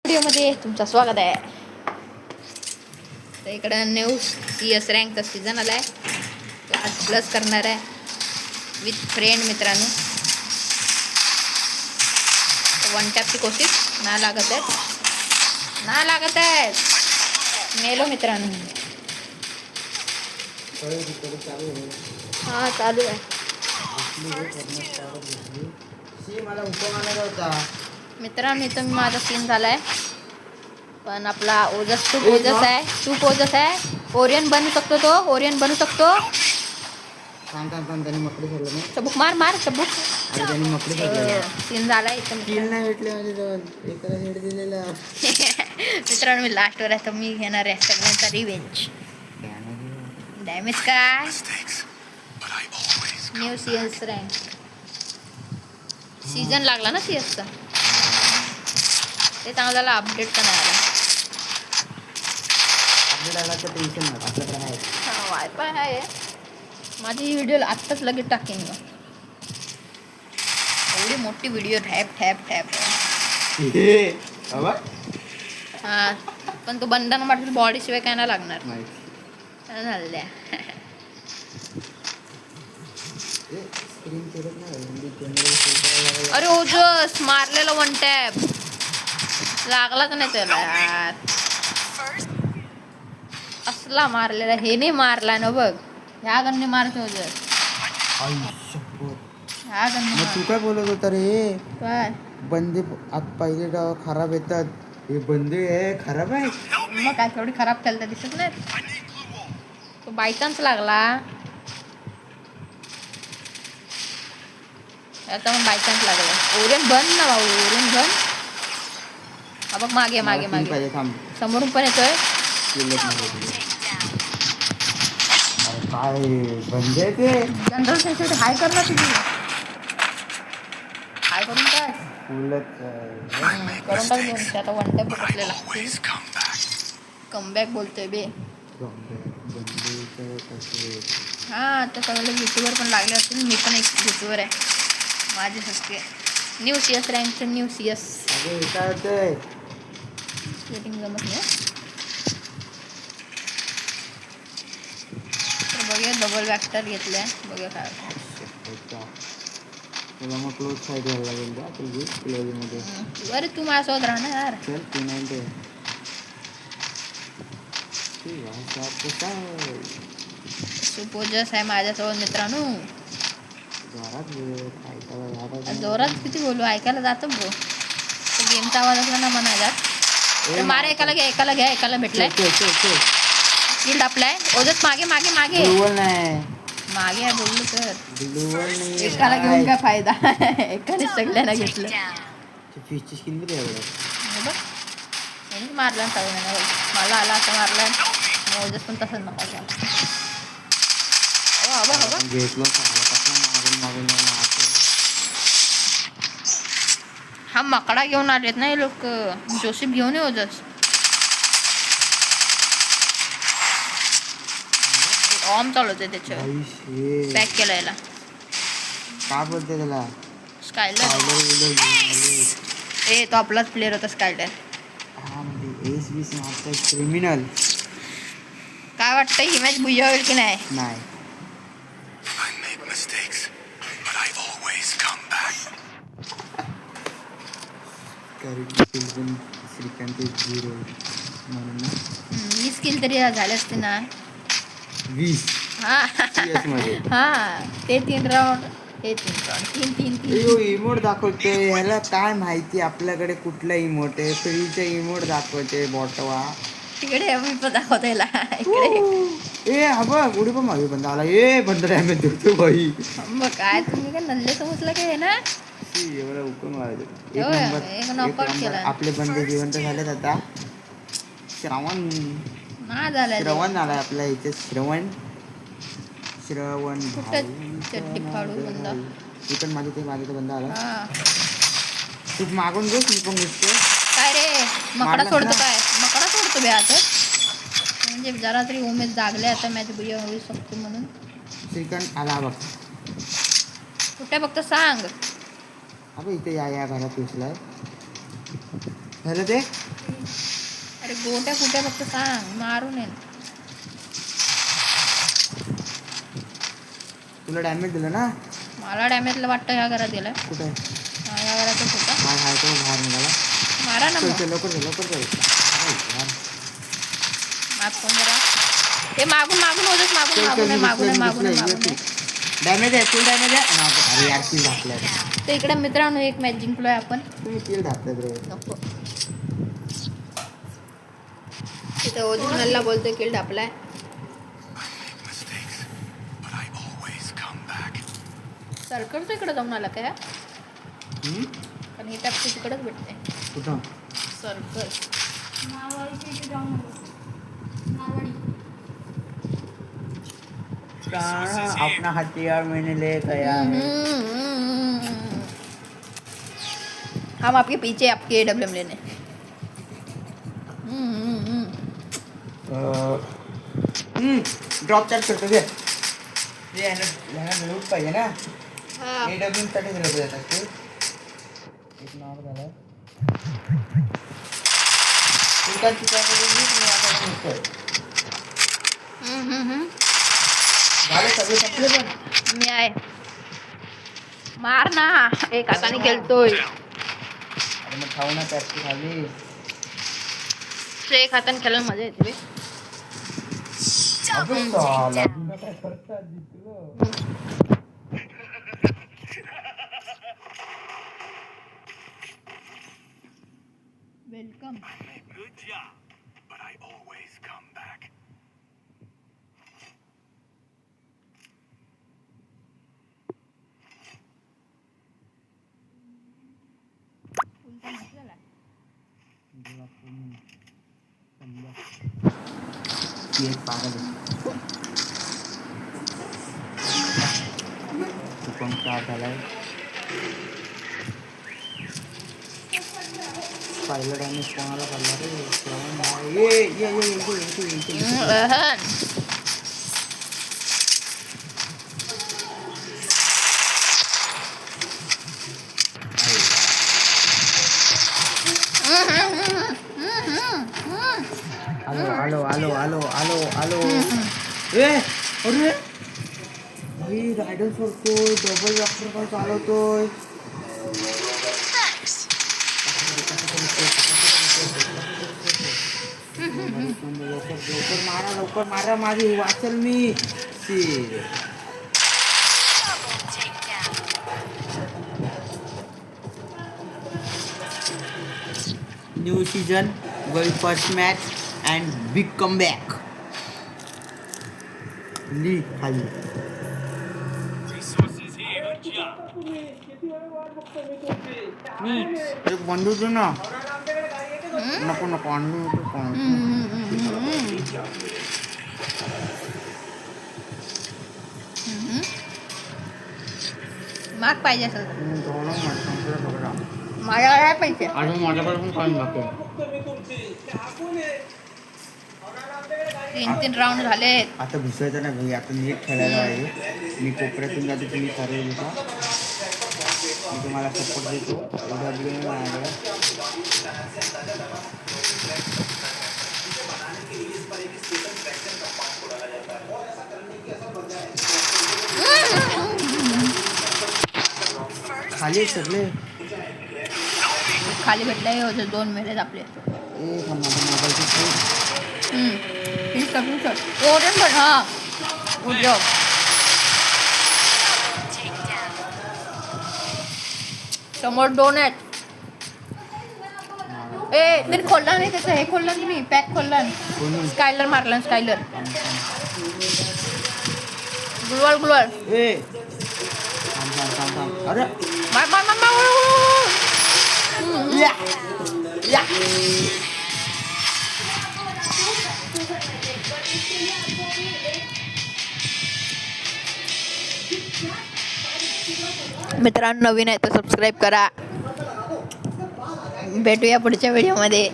व्हिडिओमध्ये तुमचं स्वागत आहे. तर इकडं न्यू CS रँकचा सीझन आला आहे. आज प्लस करणार आहे विथ फ्रेंड मित्रांनो. वन टॅपची कोशिश ना लागत आहे मेलो मित्रांनो. हां चालू आहे. मित्रांनो इथं मी माझा सीन झालाय पण आपला ओजस खूप ओजस आहे. ओरियन बनू शकतो. त्यांनी मकडी सोडलं नाही. चबूक मार चबूक. त्यांनी मकडी सोडलं. सीन झालाय इथं किल नाही भेटले माझे दोन. एकाला हेड दिलेला. मित्रांनो मी लास्टवर आहे तर मी घेणार आहे सगळ्यांचा रिवेंज. डॅमेज काय न्यू CS रँक सीझन लागला ना CSचा. ते चांगल्याला अपडेट पण आला. टेन्शन नाही आपल्याकडे आहे. हां वायफाय आहे. माझी व्हिडिओ आत्ताच लगेच टाकेन मी. एवढी मोठी व्हिडिओ ठॅप हां पण तो बंधन म्हटलं बॉडी शिवाय काय नाही लागणार. झाल्या अरे ओजस मारलेला वन टॅप लागलाच नाही त्याला यार. असला मारलेला हे नाही मारला ना बघ. ह्या गन्ने मारतो ओजस. ह्या गन्ने तू काय बोलत होता रे? काय बंदे आत पहिले डाव खराब येतात. हे बंदे खराब आहे. मग काय थोडी खराब केलं तर दिसत नाही. तो बाय चान्स लागला. आता मग बाय चान्स लागला. ओरियन बन ना भाऊ. ओरियन बन. हा बघ मागे समोरून पण येतोय. काय बंदे ते जनरल सेन्सिटिव्हिटी हाय कर ना तुझी. हाय करून काय करून टाक दोन. आता वन टॅप बघितलेला कमबॅक बोलतोय बे. हां आता सगळे युट्यूबर पण लागले असतील. मी पण एक युट्यूबर आहे. माझे सस्ते न्यू CS रँकचं न्यू CS सेटिंग जमत नाही. तर बघूया डबल वॅक्टर घेतलंय. बघूया काय मग क्लोज साईड घ्यायला लागेल का तुझी क्लोजमध्ये. अरे तू माझ्यासोबत राहणार यार. चल तू नाही ते सुपोजस आहे माझ्यासोबत मित्रांनो. जोरात किती बोलू ऐकायला जातं ब्रो. गेमचा आवाज असला ना म्हणायला मारा. एकाला घ्या एकाला भेटलाय. किल आपलाय ओजस मागे आहे बोललो तर एकाला घेऊन काय फायदा. एकाने सगळ्यांना घेतलं. मारला सगळ्यांना. मला आला असं मारलं. ओजस पण तसंच नका हा मकडा घेऊन आलेत ना हे लोक. जोसेफ घेऊन ये ओजस. ऑम चालवते त्याच्यावर. पॅक केला याला काय बोलते त्याला स्कायलर. तो आपलाच प्लेअर होता स्कायलर. क्रिमिनल. काय वाटतं ही मॅच बुया होईल की नाही. श्रीकांत 0 म्हणून 20 किल तरी झाले असते ना. 20 हा ते 3 राऊंड हे 3 राऊंड 3 इमोट दाखवतोय. ह्याला काय माहिती आपल्याकडे कुठला इमोट आहे. फ्रीचा इमोट दाखवते बॉटवा. तिकडे मी पण दाखवतो याला इकडे. हा बघ उडी पण मागे बंद आला. बंद डॅमेज देतो भाई. मग काय तुम्ही काय नल्ले समजलं काय ना. एवढा हुकूम मारायचा. आपले बंदे जिवंत झालेत आता. श्रावण झालाय आपल्या इथे. श्रवण चट्टी फाडू बंदा. मी पण माझे ते बंदा आला. तू मागून घेस मी पण घुसतो. काय रे मकडा सोडतो बे आता. म्हणजे जरा तरी उमेद जागले आता मॅच बुया होऊ शकते म्हणून. श्रीकांत आला बघ. कुठे फक्त सांग. अबे इथे या घरात घुसलाय. झालं ते अरे गोट्या कुठे फक्त सांग, मारून येईन. तुला डॅमेज दिलं ना? मला डॅमेजला वाटतं ह्या घरात गेला. कुठे? ह्या घरातच होता. हाय तो बाहेर निघाला. मारा ना मग. लवकर चल. मागून जरा ते मागून होतच. मागून डॅमेज आहे, फुल डॅमेज आहे. अरे यार किल घातलाय. तर इकडे मित्रांनो एक मॅच जिंकलोय आपण. तुम्ही किल घातलाय रे. नको. तिथे ओरिजिनलला बोलतोय किल ढापलाय. सर्कलचं इकडे जाऊन आला काय? पण हे टॅक्सी तिकडेच भेटते. कुठं? सर्कल. अपना हथियार मैंने ले गया है. हम आपके पीछे आपके AWM लेने. ड्रॉप चार्ज करतो घे. ते लूट पाहिजे ना. AWM साठी दिलं पाहिजे ते. एक नाव झालं. झाले सगळे संपले पण. मी आहे. मार ना. एक हाताने खेळतोय. अरे मग खाऊ ना पॅप्सी खाली. एक हाताने खेळायला मजा येते बे. Welcome. Good job, but I always come back. एक पागल तू पण का झालाय. पहिलं डॅमेज कोणाला पडला रे. आलो. ए अरे भाई रायडर सोडतोय, डबल डॉक्टर पण चालवतोय. लवकर मारा माझी वाचल मी. New season, going first match and big comeback. ली खाली. Resources here. Good job. एक बंदूक दे ना. नको माग पाहिजे असेल माझ्याकडे काय पैसे. आणि माझ्याकडे पण काही नको. 3 राऊंड झालेत. आता घुसायचं नाही भाई. आता नीट खेळायला आहे. मी कोपऱ्यातून जाते, तुम्ही ठरवलं का. मी तुम्हाला सपोर्ट देतो. खाली सगळे खाली भेटले होते 2 मेलेत आपले. समोर 2 आहेत. ए तरी खोलला नाही त्याचं. हे खोललं तुम्ही पॅक खोलला. स्कायलर मारला. स्कायलर गुलवाल. अरे मित्रांनो नवीन आहे तर सबस्क्राईब करा. भेटूया पुढच्या व्हिडिओमध्ये.